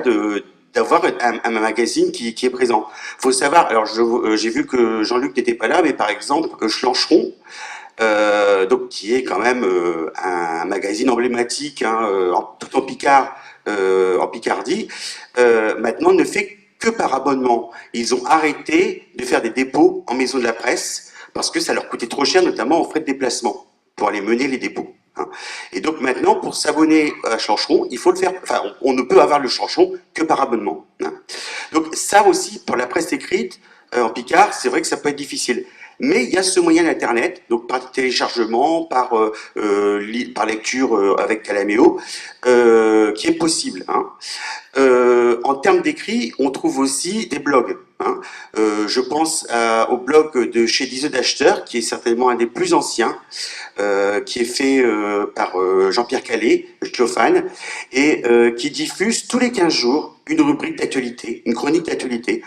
d'avoir un magazine qui est présent. Faut savoir, alors j'ai vu que Jean-Luc n'était pas là, mais par exemple, Schlancheron, donc qui est quand même un magazine emblématique, tout en Picard, en Picardie, maintenant ne fait que par abonnement. Ils ont arrêté de faire des dépôts en maison de la presse, parce que ça leur coûtait trop cher, notamment en frais de déplacement pour aller mener les dépôts. Et donc maintenant, pour s'abonner à Chancheron, il faut le faire. Enfin, on ne peut avoir le Chancheron que par abonnement. Donc ça aussi, pour la presse écrite en Picard, c'est vrai que ça peut être difficile. Mais il y a ce moyen d'Internet, donc par téléchargement, par lecture avec Calaméo, qui est possible. En termes d'écrit, on trouve aussi des blogs. Je pense au blog de chez Dize d'Acheteur, qui est certainement un des plus anciens, qui est fait par Jean-Pierre Calais, Théophane, et qui diffuse tous les 15 jours une rubrique d'actualité, une chronique d'actualité.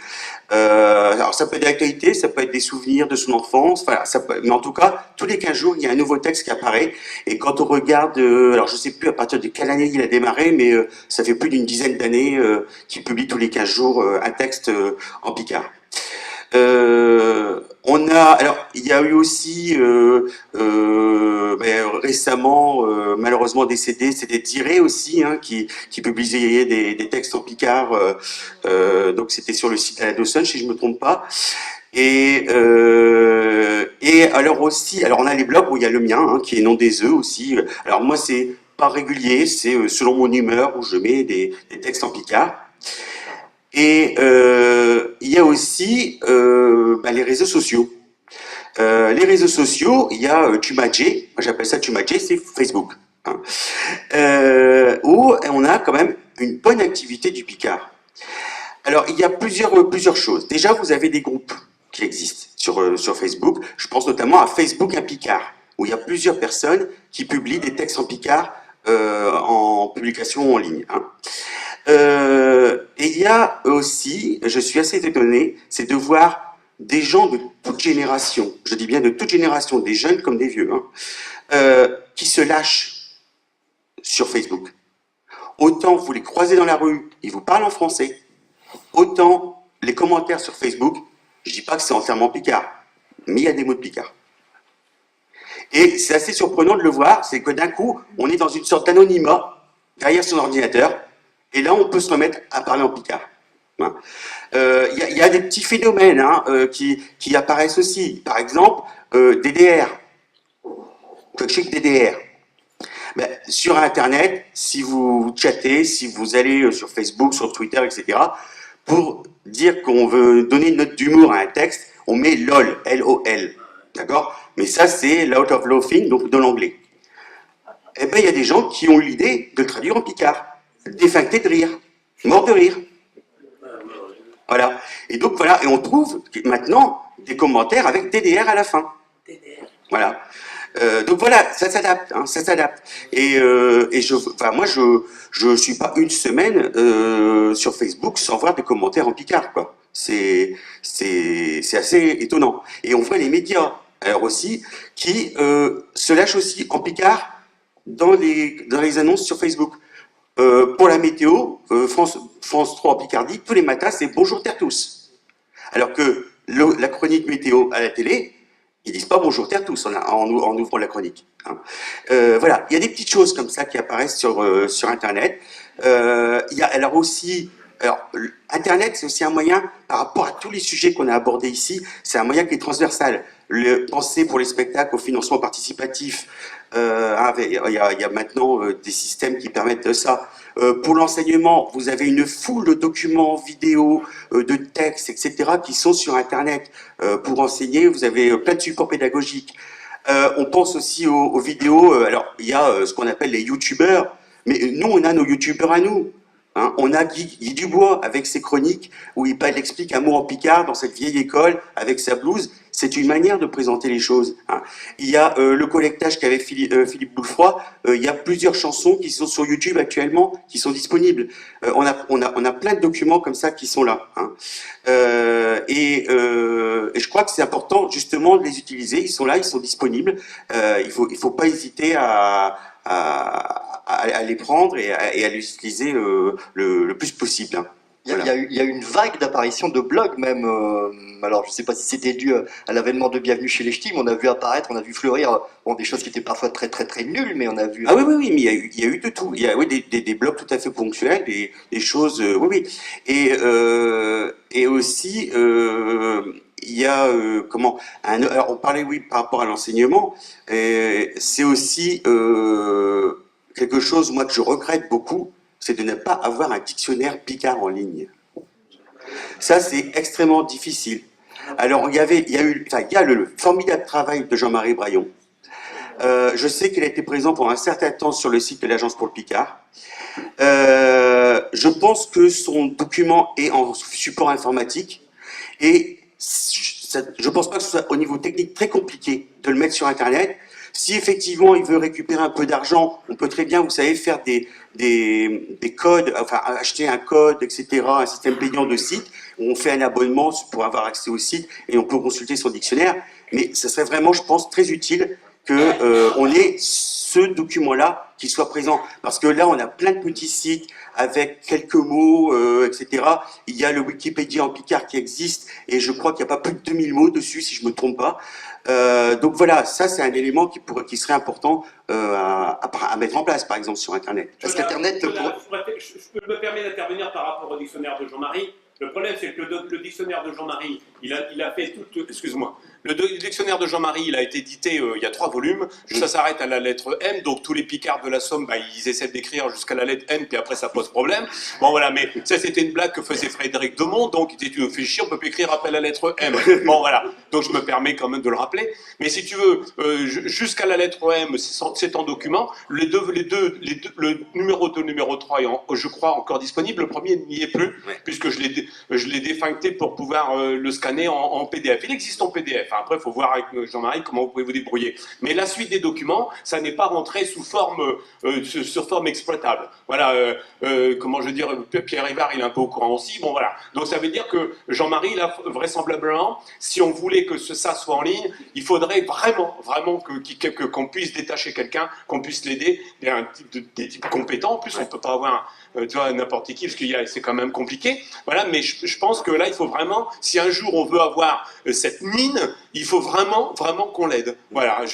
Alors ça peut être d'actualité, ça peut être des souvenirs de son enfance, enfin, mais en tout cas, tous les 15 jours, il y a un nouveau texte qui apparaît, et quand on regarde, alors je ne sais plus à partir de quelle année il a démarré, mais ça fait plus d'une dizaine d'années qu'il publie tous les 15 jours un texte en Picard. Alors, il y a eu aussi récemment, malheureusement décédé, c'était Diré aussi, qui publiait des textes en Picard. Donc c'était sur le site à la Dawson, si je me trompe pas. Et alors aussi, alors on a les blogs où il y a le mien, qui est Nom des œufs aussi. Alors moi c'est pas régulier, c'est selon mon humeur où je mets des textes en Picard. Et il y a aussi les réseaux sociaux. Les réseaux sociaux, il y a Tumadjé, moi j'appelle ça Tumadjé, c'est Facebook, où on a quand même une bonne activité du Picard. Alors il y a plusieurs choses. Déjà, vous avez des groupes qui existent sur Facebook. Je pense notamment à Facebook un Picard, où il y a plusieurs personnes qui publient des textes en Picard en publication en ligne. Et il y a aussi, je suis assez étonné, c'est de voir des gens de toute génération, je dis bien de toute génération, des jeunes comme des vieux, qui se lâchent sur Facebook. Autant vous les croisez dans la rue, ils vous parlent en français, autant les commentaires sur Facebook, je dis pas que c'est entièrement Picard, mais il y a des mots de Picard. Et c'est assez surprenant de le voir, c'est que d'un coup, on est dans une sorte d'anonymat derrière son ordinateur, et là, on peut se remettre à parler en Picard. Il y a des petits phénomènes qui apparaissent aussi. Par exemple, DDR. Toxic DDR. Sur Internet, si vous chattez, si vous allez sur Facebook, sur Twitter, etc., pour dire qu'on veut donner une note d'humour à un texte, on met LOL, L-O-L. D'accord? Mais ça, c'est l'out of laughing, donc de l'anglais. Eh bien, il y a des gens qui ont eu l'idée de le traduire en Picard. Défuncté de rire, mort de rire. Voilà. Et donc voilà, et on trouve maintenant des commentaires avec DDR à la fin. Voilà. Donc voilà, ça s'adapte, ça s'adapte. Et moi, je suis pas une semaine sur Facebook sans voir des commentaires en Picard, quoi. C'est assez étonnant. Et on voit les médias, alors aussi, qui se lâchent aussi en Picard dans les annonces sur Facebook. Pour la météo, France 3 en Picardie, tous les matins, c'est bonjour terre tous. Alors que la chronique météo à la télé, ils disent pas bonjour terre tous en ouvrant la chronique. Voilà, il y a des petites choses comme ça qui apparaissent sur Internet. Il y a alors aussi, Internet, c'est aussi un moyen, par rapport à tous les sujets qu'on a abordés ici, c'est un moyen qui est transversal. Penser pour les spectacles au financement participatif, il y a maintenant des systèmes qui permettent de ça. Pour l'enseignement, vous avez une foule de documents, vidéos, de textes, etc. qui sont sur Internet pour enseigner. Vous avez plein de supports pédagogiques. On pense aussi aux vidéos. Alors, il y a ce qu'on appelle les youtubeurs, mais nous, on a nos youtubeurs à nous. On a Guy Dubois avec ses chroniques où il explique un mot en Picard dans cette vieille école avec sa blouse. C'est une manière de présenter les choses. Il y a le collectage qu'avait Philippe Boulefroy. Il y a plusieurs chansons qui sont sur YouTube actuellement, qui sont disponibles. On a plein de documents comme ça qui sont là. Et je crois que c'est important justement de les utiliser. Ils sont là, ils sont disponibles. Il faut pas hésiter à les prendre et à les utiliser le plus possible. Il y a eu une vague d'apparition de blogs même. Alors je ne sais pas si c'était dû à l'avènement de Bienvenue chez les Ch'tis, mais on a vu apparaître, on a vu fleurir des choses qui étaient parfois très très très nulles, mais on a vu... Ah oui, mais il y a eu de tout. Il y a des blogs tout à fait ponctuels, des choses... oui. Et aussi, il y a alors on parlait oui par rapport à l'enseignement, c'est aussi quelque chose moi que je regrette beaucoup, c'est de ne pas avoir un dictionnaire Picard en ligne. Ça c'est extrêmement difficile. Alors il y a le formidable travail de Jean-Marie Braillon. Je sais qu'il a été présent pour un certain temps sur le site de l'Agence pour le Picard. Je pense que son document est en support informatique et je ne pense pas que ce soit au niveau technique très compliqué de le mettre sur Internet. Si effectivement il veut récupérer un peu d'argent, on peut très bien, vous savez, faire des codes, enfin acheter un code, etc., un système payant de site, où on fait un abonnement pour avoir accès au site et on peut consulter son dictionnaire. Mais ce serait vraiment, je pense, très utile qu'on ait ce document-là qui soit présent. Parce que là, on a plein de petits sites avec quelques mots, etc. Il y a le Wikipédia en Picard qui existe et je crois qu'il n'y a pas plus de 2000 mots dessus, si je ne me trompe pas. Donc voilà, ça c'est un élément qui serait important à mettre en place, par exemple, sur Internet. Parce qu'Internet... Je me permets d'intervenir par rapport au dictionnaire de Jean-Marie. Le problème, c'est que le dictionnaire de Jean-Marie, il a fait tout... Excuse-moi. Le dictionnaire de Jean-Marie, il a été édité il y a 3 volumes. Ça s'arrête à la lettre M, donc tous les Picards de la Somme, ils essaient d'écrire jusqu'à la lettre N, puis après ça pose problème. Bon voilà, mais ça c'était une blague que faisait Frédéric Demont, donc il disait, tu nous fais chier, on peut plus écrire après la lettre M. Bon voilà, donc je me permets quand même de le rappeler. Mais si tu veux, jusqu'à la lettre M, c'est en document. Le numéro 2, le numéro 3 est, je crois, encore disponible. Le premier n'y est plus, puisque je l'ai défuncté pour pouvoir le scanner en PDF. Il existe en PDF. Enfin, après, il faut voir avec Jean-Marie comment vous pouvez vous débrouiller. Mais la suite des documents, ça n'est pas rentré sous forme exploitable. Voilà, comment je veux dire, Pierre Rivard, il est un peu au courant aussi. Bon, voilà. Donc, ça veut dire que Jean-Marie, là, vraisemblablement, si on voulait que ça soit en ligne, il faudrait vraiment qu'on puisse détacher quelqu'un, qu'on puisse l'aider, des types compétents. En plus, on ne peut pas avoir n'importe qui, parce que c'est quand même compliqué. Voilà, mais je pense que là, il faut vraiment, si un jour on veut avoir cette mine, il faut vraiment qu'on l'aide. Voilà,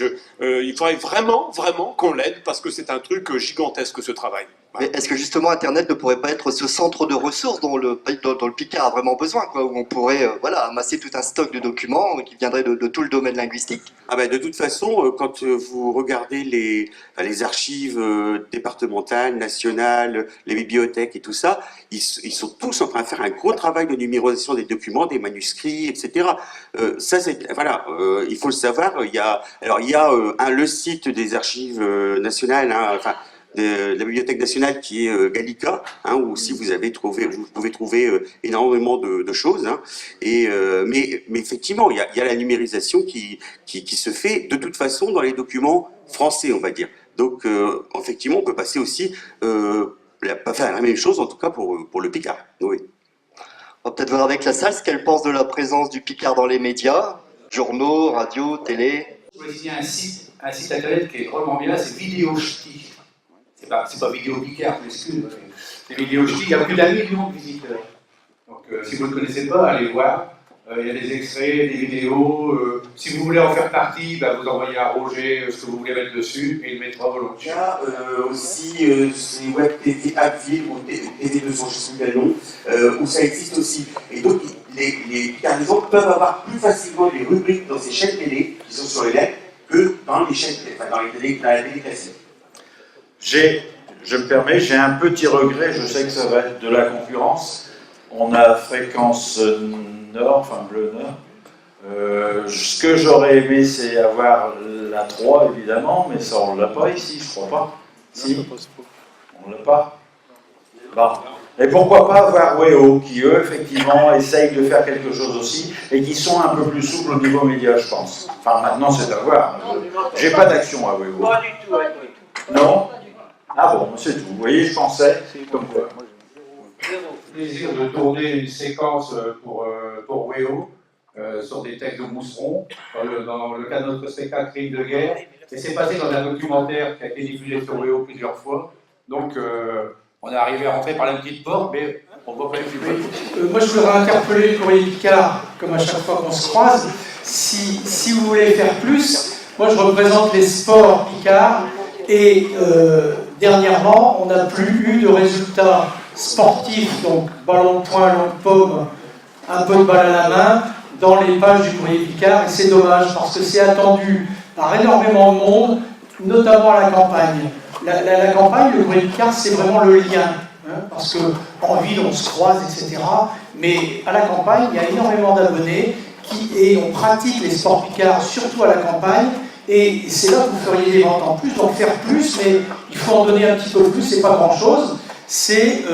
il faudrait vraiment qu'on l'aide, parce que c'est un truc gigantesque, ce travail. Mais est-ce que justement Internet ne pourrait pas être ce centre de ressources dont le Picard a vraiment besoin, quoi, où on pourrait amasser tout un stock de documents qui viendrait de tout le domaine linguistique? De toute façon, quand vous regardez les archives départementales, nationales, les bibliothèques et tout ça, ils sont tous en train de faire un gros travail de numérisation des documents, des manuscrits, etc. Ça, il faut le savoir. Il y a le site des archives nationales, de la Bibliothèque nationale qui est Gallica, où aussi vous pouvez trouver énormément de choses. Mais effectivement, il y a la numérisation qui se fait de toute façon dans les documents français, on va dire. Donc, effectivement, on peut passer aussi, pas faire la même chose, en tout cas pour le Picard. Oui. On va peut-être voir avec la salle ce qu'elle pense de la présence du Picard dans les médias, journaux, radio, télé. Il y a un site internet qui est vraiment bien, c'est Vidéoch'ti. C'est pas Vidéo Picard, excusez, c'est Vidéoch'ti, il y a plus d'1 million de visiteurs. Donc si vous ne le connaissez pas, allez voir. Il y a des extraits, des vidéos. Si vous voulez en faire partie, vous envoyez à Roger ce que vous voulez mettre dessus et il mettra volontiers. Aussi, c'est Web TV Appville ou TV 200 Gallon, où ça existe aussi. Et donc, les Picardaisans peuvent avoir plus facilement des rubriques dans ces chaînes télé qui sont sur les lettres que dans les chaînes télé, dans la télé classique. Je me permets, j'ai un petit regret, je sais que ça va être de la concurrence. On a fréquence nord, enfin bleu nord. Ce que j'aurais aimé, c'est avoir la 3, évidemment, mais ça, on ne l'a pas ici, je crois pas. Si, on ne l'a pas. Bon. Et pourquoi pas avoir WEO, qui eux, effectivement, essayent de faire quelque chose aussi, et qui sont un peu plus souples au niveau média, je pense. Enfin, maintenant, c'est à voir. J'ai pas d'action à WEO. Pas du tout. Non? Ah bon, c'est tout. Vous voyez, je pensais, comme quoi. Plaisir de tourner une séquence pour WEO sur des textes de Mousseron, dans le cadre de notre spectacle Crime de guerre. Et c'est passé dans un documentaire qui a été diffusé sur WEO plusieurs fois. Donc, on est arrivé à rentrer par la petite porte, mais on ne va pas y moi, je voudrais interpeller le courrier Picard, comme à chaque fois qu'on se croise. Si vous voulez faire plus, moi, je représente les sports Picard. Et dernièrement, on n'a plus eu de résultats sportifs, donc ballon de poing, long de paume, un peu de balle à la main, dans les pages du Courrier Picard, et c'est dommage parce que c'est attendu par énormément de monde, notamment à la campagne. La campagne, le Courrier Picard, c'est vraiment le lien, hein, parce qu'en ville, on se croise, etc. Mais à la campagne, il y a énormément d'abonnés et on pratique les sports picards, surtout à la campagne, et c'est là que vous feriez des ventes en plus. Donc faire plus, mais il faut en donner un petit peu plus, c'est pas grand-chose. C'est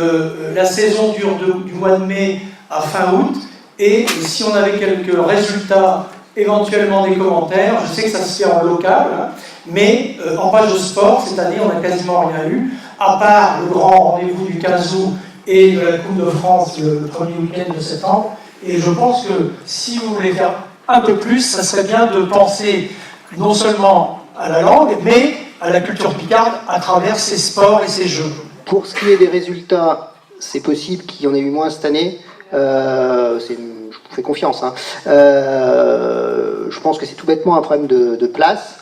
la saison dure du mois de mai à fin août, et si on avait quelques résultats, éventuellement des commentaires, je sais que ça se fait en local, hein, mais en page de sport, cette année, on n'a quasiment rien eu, à part le grand rendez-vous du 15 août et de la Coupe de France le premier week-end de septembre. Et je pense que si vous voulez faire un peu plus, ça serait bien de penser non seulement à la langue, mais à la culture picarde à travers ces sports et ces jeux. Pour ce qui est des résultats, c'est possible qu'il y en ait eu moins cette année. Je vous fais confiance. Hein. Je pense que c'est tout bêtement un problème de place.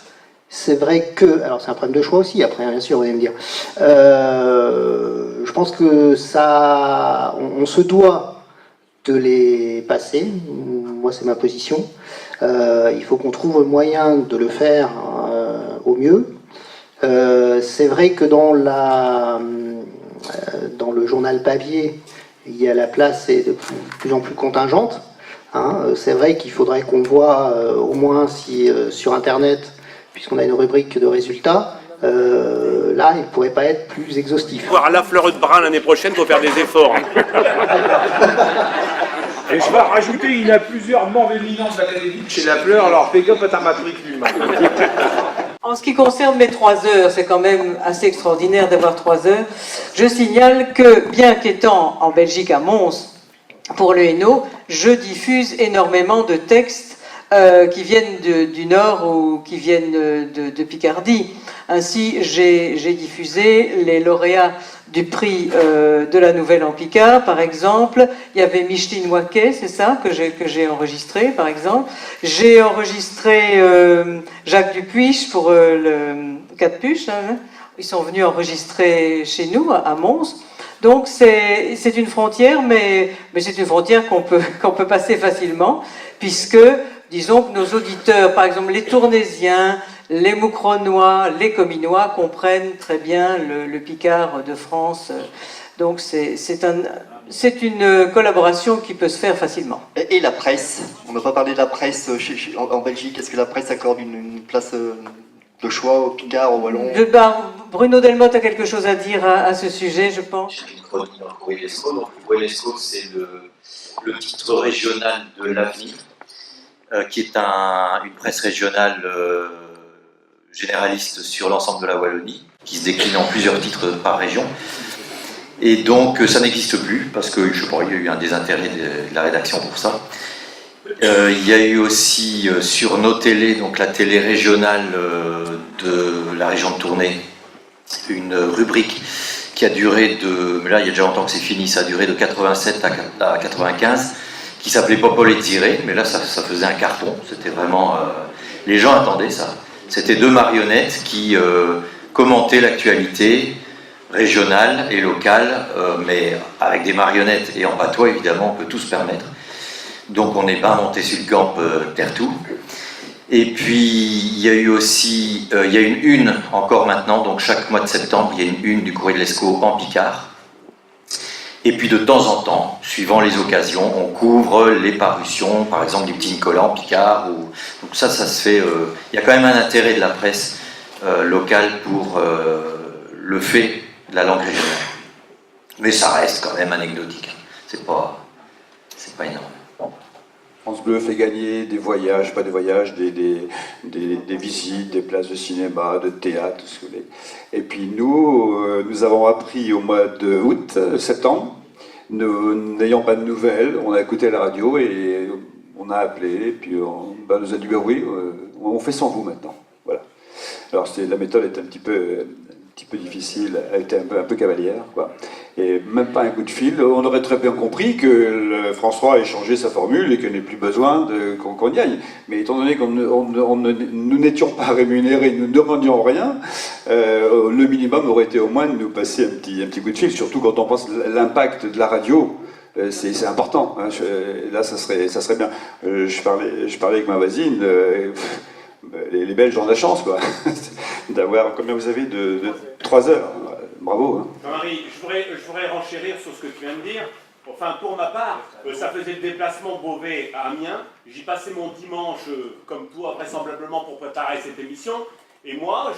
C'est vrai que... Alors c'est un problème de choix aussi, après, bien sûr, vous allez me dire. Je pense que ça... On se doit de les passer. Moi, c'est ma position. Il faut qu'on trouve le moyen de le faire au mieux. C'est vrai que dans le journal papier, la place est de plus en plus contingente. Hein. C'est vrai qu'il faudrait qu'on voit au moins si sur Internet, puisqu'on a une rubrique de résultats, là, il ne pourrait pas être plus exhaustif. Voir la fleur de brin l'année prochaine, il faut faire des efforts. Et je vais rajouter, il y a plusieurs membres éminents de l'Académie chez La Fleur, alors fais gaffe à ta matricule. En ce qui concerne mes 3 heures, c'est quand même assez extraordinaire d'avoir 3 heures. Je signale que, bien qu'étant en Belgique à Mons, pour le Hainaut, je diffuse énormément de textes qui viennent du Nord ou qui viennent de Picardie. Ainsi, j'ai diffusé les lauréats du prix de la Nouvelle en Picard, par exemple. Il y avait Micheline Waquet, c'est ça, que j'ai enregistré, par exemple. J'ai enregistré Jacques Dupuich pour le 4 Puches. Hein. Ils sont venus enregistrer chez nous, à Mons. Donc c'est une frontière, mais c'est une frontière qu'on peut passer facilement, puisque, disons que nos auditeurs, par exemple les Tournaisiens, les Moucronois, les Cominois comprennent très bien le Picard de France. Donc c'est une collaboration qui peut se faire facilement. Et la presse, on n'a pas parlé de la presse en Belgique. Est-ce que la presse accorde une place de choix au Picard, au Wallon? Bruno Delmotte a quelque chose à dire à ce sujet, je pense. J'ai une chronique dans le Courrier de l'Escaut. Donc, le Courrier de l'Escaut, c'est le titre régional de l'Avenir, qui est une presse régionale généraliste sur l'ensemble de la Wallonie, qui se décline en plusieurs titres par région. Et donc, ça n'existe plus, parce que, je sais pas, il y a eu un désintérêt de la rédaction pour ça. Il y a eu aussi sur nos télés, donc la télé régionale de la région de Tournai, une rubrique qui a duré là il y a déjà longtemps que c'est fini, ça a duré de 87 à 95, qui s'appelait Popol et Ziré, mais là ça faisait un carton, c'était vraiment... les gens attendaient ça. C'était 2 marionnettes qui commentaient l'actualité régionale et locale, mais avec des marionnettes et en patois évidemment, on peut tout se permettre. Donc on n'est pas monté sur le camp Tertou. Et puis il y a eu aussi, il y a une une encore maintenant, donc chaque mois de septembre, il y a une du Courrier de l'Escaut en Picard. Et puis de temps en temps, suivant les occasions, on couvre les parutions, par exemple du petit Nicolas en Picard. Donc ça se fait, il y a quand même un intérêt de la presse locale pour le fait de la langue régionale. Mais ça reste quand même anecdotique, hein. C'est pas énorme. France Bleu fait gagner des voyages, pas des voyages, des visites, des places de cinéma, de théâtre, tout ce que vous voulez. Et puis nous avons appris au mois de août, septembre, n'ayant pas de nouvelles, on a écouté la radio et on a appelé, et puis on nous a dit, ben oui, on fait sans vous maintenant. Voilà. Alors la méthode est un petit peu difficile, elle était un peu cavalière, quoi. Et même pas un coup de fil. On aurait très bien compris que François ait changé sa formule et qu'il n'ait plus besoin qu'on y aille. Mais étant donné que nous n'étions pas rémunérés, nous ne demandions rien, le minimum aurait été au moins de nous passer un petit coup de fil, surtout quand on pense l'impact de la radio c'est important. Hein. Là, ça serait bien. Je parlais avec ma voisine. Les Belges ont de la chance, quoi, d'avoir. Combien vous avez de 3 heures? Bravo. Hein. Jean-Marie, je voudrais renchérir sur ce que tu viens de dire. Enfin, pour ma part, ça faisait le déplacement Beauvais à Amiens. J'y passais mon dimanche, comme toi, vraisemblablement, pour préparer cette émission. Et moi,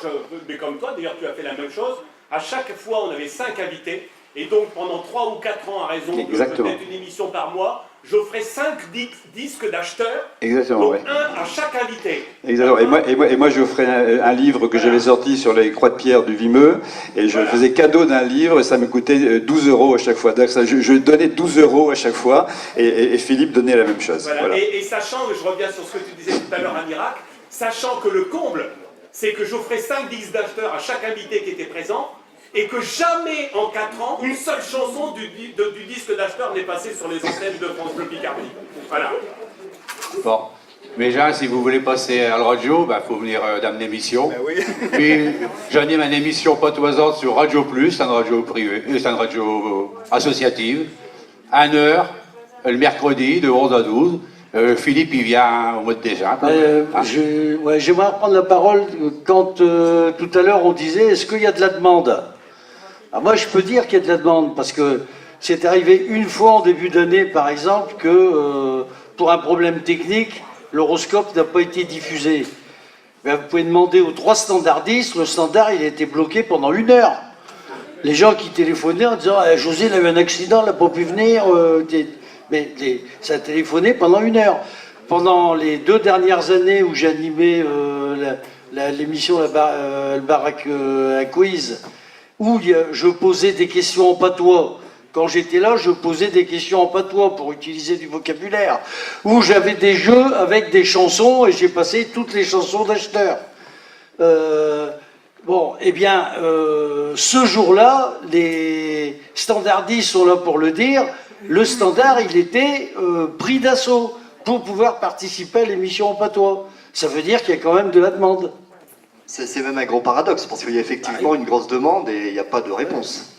mais comme toi, d'ailleurs, tu as fait la même chose. À chaque fois, on avait 5 invités. Et donc, pendant 3 ou 4 ans, à raison de peut-être une émission par mois, j'offrais 5 disques d'acheteurs. Exactement, donc ouais. un à chaque invité. Exactement. Et moi j'offrais un livre que j'avais sorti sur les croix de pierre du Vimeux, et je faisais cadeau d'un livre, et ça me coûtait 12 € à chaque fois. Donc je donnais 12 € à chaque fois, et Philippe donnait la même chose. Voilà. Voilà. Et sachant, je reviens sur ce que tu disais tout à l'heure, un miracle, sachant que le comble, c'est que j'offrais 5 disques d'acheteurs à chaque invité qui était présent, et que jamais en 4 ans, une seule chanson du disque d'acheteur n'est passée sur les antennes de France Bleu Picardie. Voilà. Bon. Mais déjà, si vous voulez passer à la radio, il faut venir dans une émission. Ben oui. Puis j'anime une émission patoisante sur Radio Plus, c'est une radio privée, c'est une radio associative, 1 heure, le mercredi de 11 à 12. Philippe, il vient au mois de décembre. J'aimerais reprendre la parole quand tout à l'heure on disait est-ce qu'il y a de la demande? Alors moi je peux dire qu'il y a de la demande parce que c'est arrivé une fois en début d'année par exemple que pour un problème technique l'horoscope n'a pas été diffusé. Ben, vous pouvez demander aux 3 standardistes, le standard il a été bloqué pendant 1 heure. Les gens qui téléphonaient en disant José il a eu un accident, il n'a pas pu venir, mais ça a téléphoné pendant 1 heure. Pendant les 2 dernières années où j'animais l'émission le Baraque à Quiz, où je posais des questions en patois. Quand j'étais là, je posais des questions en patois pour utiliser du vocabulaire. Où j'avais des jeux avec des chansons et j'ai passé toutes les chansons d'acheteurs. Bon, eh bien, ce jour-là, les standardistes sont là pour le dire, le standard, il était pris d'assaut pour pouvoir participer à l'émission en patois. Ça veut dire qu'il y a quand même de la demande. C'est même un gros paradoxe, parce qu'il y a effectivement une grosse demande et il n'y a pas de réponse.